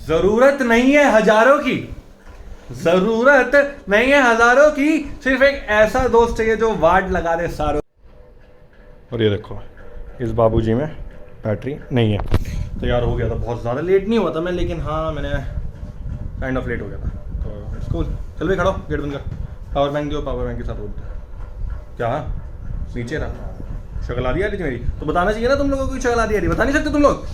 जरूरत नहीं है हजारों की, जरूरत नहीं है हजारों की, सिर्फ एक ऐसा दोस्त चाहिए जो वार्ड लगा दे सारों। और ये देखो इस बाबूजी में बैटरी नहीं है। तैयार हो गया था, बहुत ज़्यादा लेट नहीं हुआ था मैं, लेकिन हाँ मैंने काइंड ऑफ लेट हो गया था। तो स्कूल चल भाई, खड़ा हो, गेट बंद कर। पावर बैंक दो, पावर बैंक के साथ बोलते क्या नीचे रहा। शक्ल आ रही है मेरी तो बताना चाहिए ना तुम लोगों को, शक्ल आ रही है, बता नहीं सकते तुम लोग।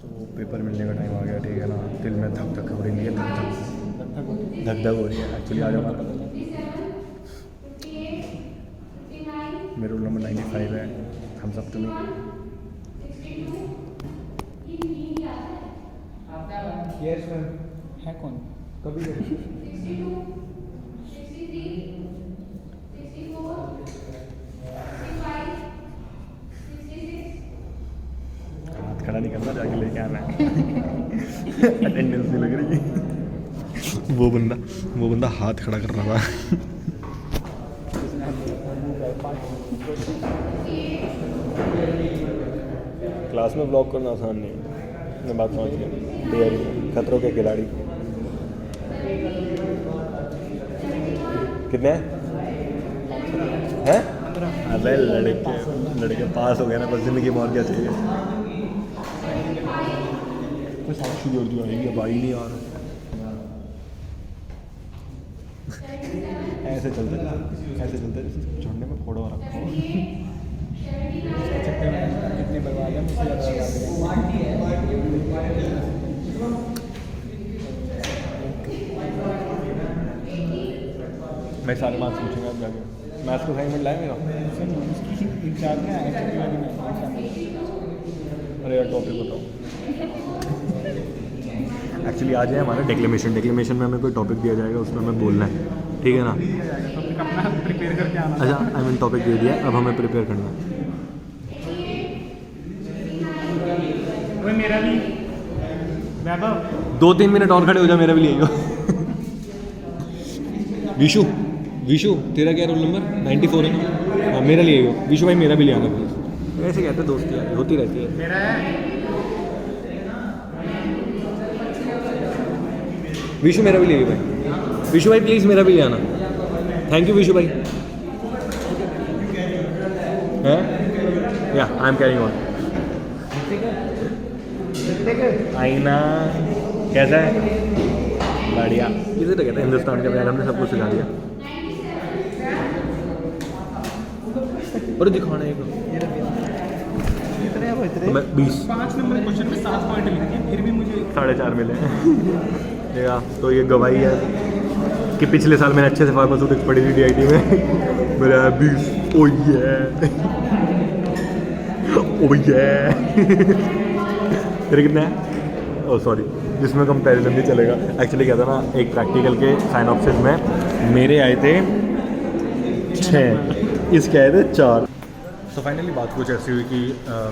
तो पेपर मिलने का टाइम आ गया, ठीक है ना। दिल में धक धक हो रही है, धक धक हो रही है एक्चुअली। आज हमारा मेरा रोल नंबर 95 है। हम सब तुम्हें है कौन कभी हाथ खड़ा नहीं करना, जाके लेके आना है। अटेंडेंस नहीं लग रही। वो बंदा हाथ खड़ा कर रहा था। क्लास में ब्लॉग करना आसान नहीं है, मैं बात समझ गया। तैयारी खतरों के खिलाड़ी कितने हैं? अरे लड़के पास हो गए ना, बस जिंदगी में और क्या चाहिए। कुछ साक्षी जोड़ दिया है, भाई नहीं आ रहा। ऐसे चलते छोड़ने में फोड़ा रखा हो। कितने बर्बाद है, मुझसे मैं सारे मार्क्स पूछूंगा अब जाके। मैथ्स का असाइनमेंट लाए मेरा एग्जाम में आया अरे यार टॉपिक बताओ। एक्चुअली आज है हमारा डिक्लेमेशन में हमें कोई टॉपिक दिया जाएगा, उसमें हमें बोलना है, ठीक है ना। अपना प्रिपेयर करके आना। अच्छा आई मीन टॉपिक दे दिया, अब हमें प्रिपेयर करना है। मेरा भी वैभव 2-3 मिनट और खड़े हो जा, मेरा भी ले लो। विशु तेरा क्या रोल नंबर 94 है ना? हाँ मेरा लिए विशु भाई, मेरा भी ले आना प्लीज। ऐसे कहते दोस्ती यार होती रहती है। मेरा है विशु मेरा भी ले भाई, विशु भाई प्लीज़ मेरा भी ले आना। थैंक यू विशु भाई। है या आई एम कैरिंग ऑन। आईना कैसा है? बढ़िया। इसे तो कहते हैं हिंदुस्तान का प्यार, हमने सब कुछ सिखा दिया। और दिखाना है तो मैं 20 5 नंबर क्वेश्चन में 7 पॉइंट लिखे हैं, फिर भी मुझे 4.5 मिले हैं। तो ये गवाही है कि पिछले साल मैंने अच्छे से फार्मास्यूटिक्स पढ़ी थी DIT में। मेरा 20। ओ ये तेरे कितने हैं? ओह सॉरी, जिसमें कंपैरिजन नहीं चलेगा। एक्चुअली क्या था ना, एक प्रैक्टिकल के साइनॉप्सिस में मेरे आए थे 6, इसके आए थे 4। तो फाइनली बात कुछ ऐसी हुई कि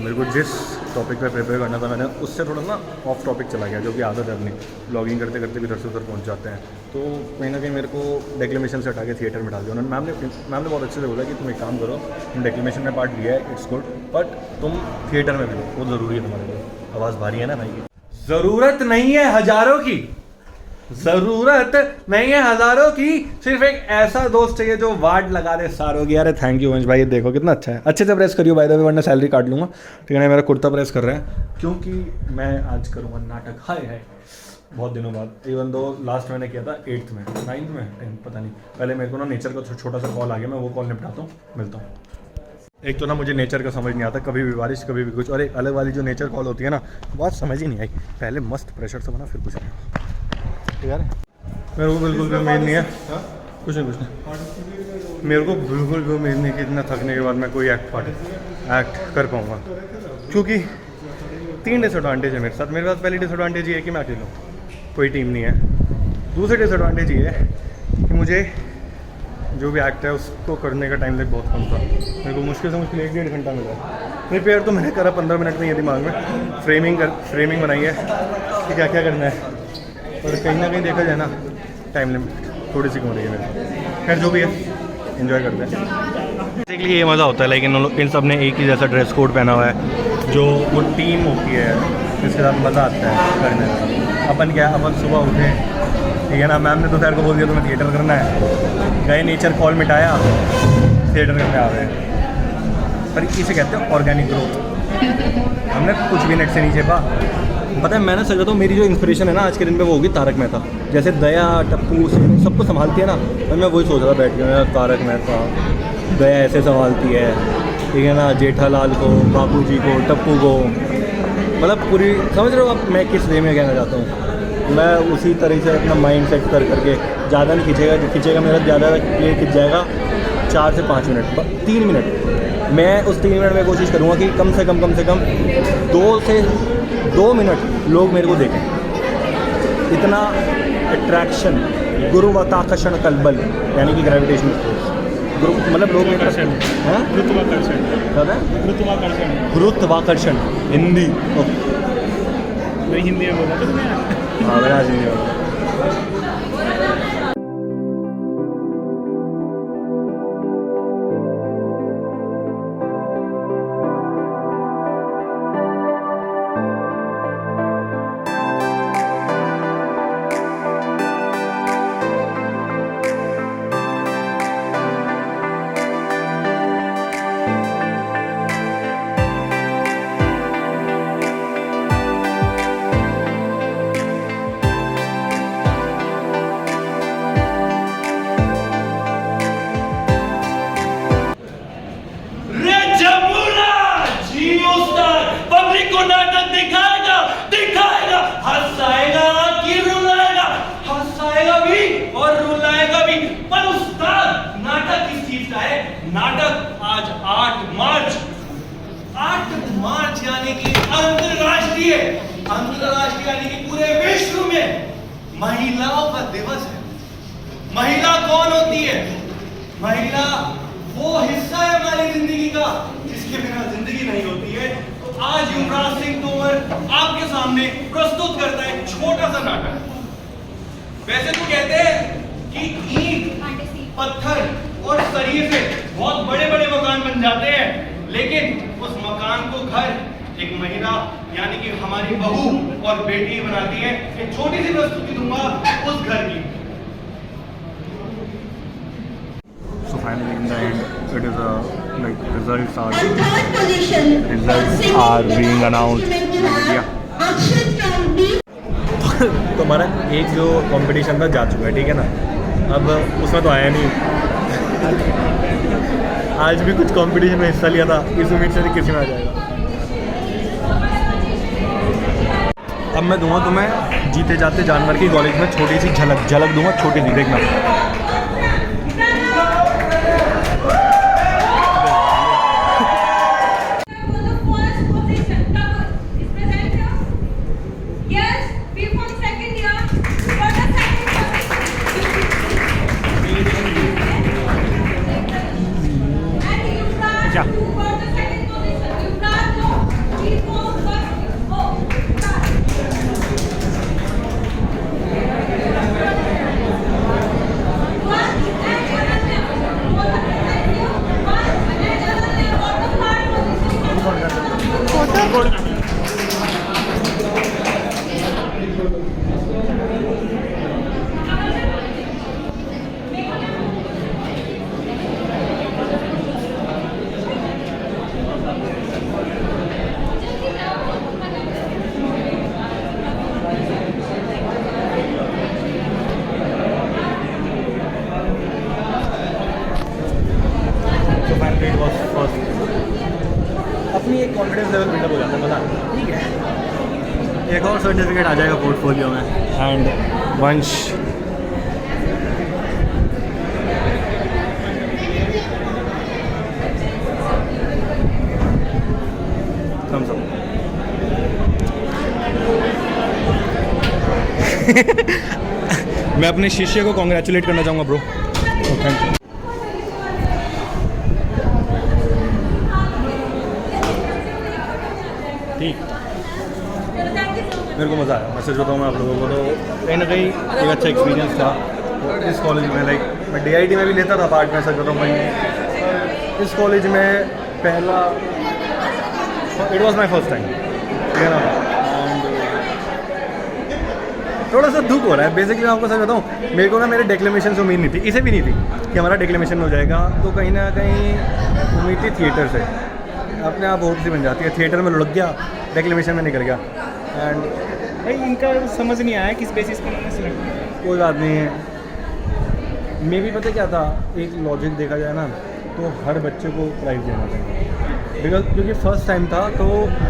मेरे को जिस टॉपिक पे प्रिपेयर करना था मैंने उससे थोड़ा ना ऑफ टॉपिक चला गया, जो कि आदत है अपनी। ब्लॉगिंग करते करते भी इधर से उधर पहुंच जाते हैं। तो कहीं ना कहीं मेरे को डेक्लेमेशन से हटा के थिएटर में डाल दिया उन्होंने। मैम ने बहुत अच्छे से बोला कि तुम एक काम करो, तुम डेक्लेमेशन में पार्ट लिया है, इट्स गुड, बट तुम थिएटर में भी लो, वो ज़रूरी है तुम्हारे लिए। आवाज़ भारी है ना भाई की। ज़रूरत नहीं है हजारों की, जरूरत नहीं है हजारों की, सिर्फ एक ऐसा दोस्त चाहिए जो वार्ड लगा दे सारों की। अरे थैंक यू वंश भाई, ये देखो कितना अच्छा है। अच्छे से प्रेस करियो बाय द वे, वरना सैलरी काट लूंगा, ठीक है ना। मेरा कुर्ता प्रेस कर रहा है क्योंकि मैं आज करूँगा नाटक। हाय हाय, बहुत दिनों बाद। इवन दो लास्ट मैंने किया था 8th में, 9th में, 10th पता नहीं। पहले मेरे को ना नेचर का छोटा सा कॉल आ गया, मैं वो कॉल निपटाता हूँ, मिलता हूँ। एक तो ना मुझे नेचर का समझ नहीं आता, कभी भी बारिश कभी भी कुछ, और एक अलग वाली जो नेचर कॉल होती है ना, बात समझ ही नहीं आई। पहले मस्त प्रेशर से बना, फिर कुछ नहीं। ठीक है, मेरे को बिल्कुल भी उम्मीद नहीं है, कुछ नहीं, मेरे को बिल्कुल भी उम्मीद नहीं कि इतना थकने के बाद मैं कोई एक्ट कर पाऊँगा, क्योंकि 3 डिसएडवांटेज है मेरे साथ। मेरे पास पहली डिसएडवांटेज ये है कि मैं अकेला हूँ, कोई टीम नहीं है। दूसरी डिसएडवांटेज ये है कि मुझे जो भी एक्ट है उसको करने का टाइम बहुत कम था। मेरे को मुश्किल से मुश्किल 1-1.5 घंटा मिला। प्रिपेयर तो मैंने करा 15 मिनट में, ये दिमाग में फ्रेमिंग बनाई है कि क्या क्या करना है, और कहीं ना कहीं देखा जाए ना टाइम लिमिट थोड़ी सी कम रही है मेरे। खैर जो भी है, एंजॉय करते हैं। बेसिकली ये मज़ा होता है, लेकिन इन सब ने एक ही जैसा ड्रेस कोड पहना हुआ है, जो वो टीम होती है इसके साथ मज़ा आता है करने में। अपन क्या, अपन सुबह उठे, ठीक है ना, मैम ने दोपहर को बोल दिया तुम्हें थिएटर करना है, गए नेचर कॉल मिटाया, थिएटर करने आ गए। पर इसे कहते हैं ऑर्गेनिक ग्रोथ। हमने कुछ भी नेट से नहीं छेपा। पता है, मैंने सच बताऊँ, मेरी जो इंस्पिरेशन है ना आज के दिन में वो होगी तारक मेहता। जैसे दया, टप्पू सबको संभालती है ना, और मैं वही सोच रहा बैठ के, मैं तारक मेहता, दया ऐसे संभालती है, ठीक है ना, जेठालाल को, बाबूजी को, टप्पू को, मतलब पूरी समझ रहे हो आप मैं किस वे में कहना चाहता हूँ। मैं उसी तरह से अपना माइंड सेट कर करके, ज़्यादा नहीं खींचेगा मेरा, ज़्यादा ये खींच जाएगा 4 से 5 मिनट, 3 मिनट। मैं उस 3 मिनट में कोशिश करूँगा कि कम से कम 2 से 2 मिनट लोग मेरे को देखें। इतना अट्रैक्शन, गुरुत्वाकर्षण बल, यानी कि ग्रेविटेशनल फोर्स, मतलब लोग मेरे गुरुत्वाकर्षण। हैं, गुरुत्वाकर्षण। क्या है गुरुत्वाकर्षण। गुरुत्वाकर्षण, हिंदी। नहीं, हिंदी में बोला तो मैं। हाँ, मैंने आज हिंदी बोला। नाटक आज 8 मार्च यानी कि अंतरराष्ट्रीय यानी कि पूरे विश्व में महिलाओं का दिवस है। महिला कौन होती है? महिला वो हिस्सा है हमारी जिंदगी का जिसके बिना जिंदगी नहीं होती है। तो आज युवराज सिंह तोमर आपके सामने प्रस्तुत करता है एक छोटा सा नाटक। वैसे तो कहते हैं कि ईंट, पत्थर और सरिये से बहुत बड़े बड़े मकान बन जाते हैं, लेकिन उस मकान को घर एक महिला यानी कि हमारी बहू और बेटी बनाती है। एक छोटी सी प्रस्तुति दूंगा उस घर की। So finally in the end it is like results are being announced. तो हमारा एक जो कंपटीशन था जा चुका है, ठीक है ना, अब उसमें तो आया नहीं। आज भी कुछ कंपटीशन में हिस्सा लिया था, इस उम्मीद से किसी में आ जाएगा। अब मैं दूंगा तुम्हें जीते जाते जानवर की कॉलेज में छोटी सी झलक दूंगा, छोटी सी, देखना। अपनी एक कॉन्फिडेंस लेवल बिल्डअप हो जाता है, मज़ा ठीक है। एक और सर्टिफिकेट आ जाएगा पोर्टफोलियो में। एंड वंश थम्स अप। मैं अपने शिष्य को कॉन्ग्रेचुलेट करना चाहूँगा ब्रो। Thank you. ठीक, मेरे को मज़ा आया। मैं सच बताऊँ मैं आप लोगों को, तो कहीं ना कहीं एक अच्छा एक्सपीरियंस था। तो इस कॉलेज में लाइक मैं DIT में भी लेता था पार्ट में, सच बताऊँ मैं इस कॉलेज में पहला, it was my first time, ठीक है ना। एंड थोड़ा सा दुख हो रहा है। बेसिकली मैं आपको सच बताऊँ, मेरे को ना मेरे डिक्लेमेशन से उम्मीद नहीं थी, इसे भी नहीं थी कि हमारा डिक्लेमेशन हो जाएगा। तो कहीं ना कहीं उम्मीद थी थिएटर से, अपने आप होप सी बन जाती है। थिएटर में लुढ़क गया, डिक्लेमेशन में निकल गया। एंड भाई इनका समझ नहीं आया किस बेसिस पर उन्होंने सिलेक्ट किया। कोई बात नहीं है, मे भी पता क्या था, एक लॉजिक देखा जाए ना तो हर बच्चे को प्राइज़ देना चाहिए। बिकॉज क्योंकि फर्स्ट टाइम था, तो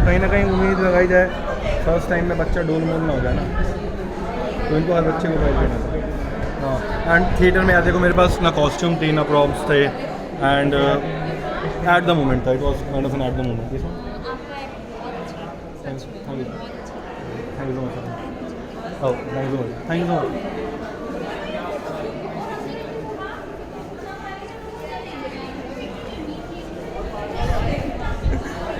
कहीं ना कहीं उम्मीद लगाई जाए फर्स्ट टाइम में बच्चा डोल मोल ना हो जाए ना, तो इनको हर बच्चे को प्राइज़ देना चाहिए। हाँ, एंड थिएटर में आते को मेरे पास ना कॉस्ट्यूम थी ना प्रॉप्स थे, एंड एट द मोमेंट था, it was kind of an at the moment. Thank you so much. Oh thank you so much.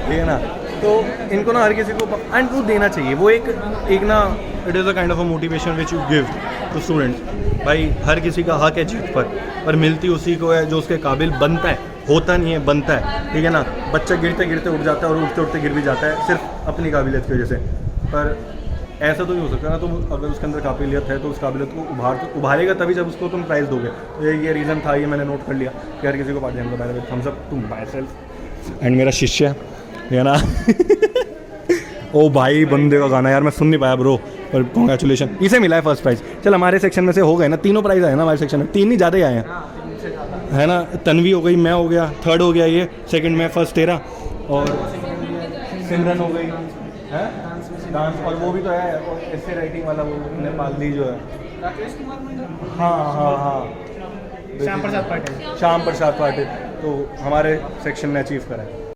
ठीक है ना, तो इनको ना हर किसी को एंड वो देना चाहिए। वो एक ना it is a kind of a motivation which you give to students. भाई हर किसी का हक है जीत पर मिलती उसी को है जो उसके काबिल बनता है, होता नहीं है, बनता है। ठीक है ना, बच्चा गिरते गिरते उठ जाता है और उठते उठते गिर भी जाता है सिर्फ अपनी काबिलियत की वजह से। पर ऐसा तो नहीं हो सकता ना, तुम अगर उसके अंदर काबिलियत है तो उस काबिलियत को उभारेगा तभी जब उसको तुम प्राइज़ दोगे। तो ये रीज़न था, ये मैंने नोट कर लिया कि हर किसी को पार्टी देना चाहिए। Thumbs up to myself and मेरा शिष्य है ना। ओ भाई बंदे का गाना यार मैं सुन नहीं पाया ब्रो, पर कॉन्ग्रेचुलेशन, इसे मिला है फर्स्ट प्राइज़। चल हमारे सेक्शन में से हो गए ना, तीनों प्राइज़ आए ना हमारे सेक्शन में, 3 ही ज़्यादा ही आए हैं, है ना। तन्वी हो गई, मैं हो गया, थर्ड हो गया ये, सेकंड में, फर्स्ट तेरा, और सिमरन हो गई है डांस, और वो भी तो है ऐसे राइटिंग वाला, वो नेपाली जो है, हाँ श्याम प्रसाद पाटिल। श्याम प्रसाद पाटिल। तो हमारे सेक्शन ने अचीव करा है।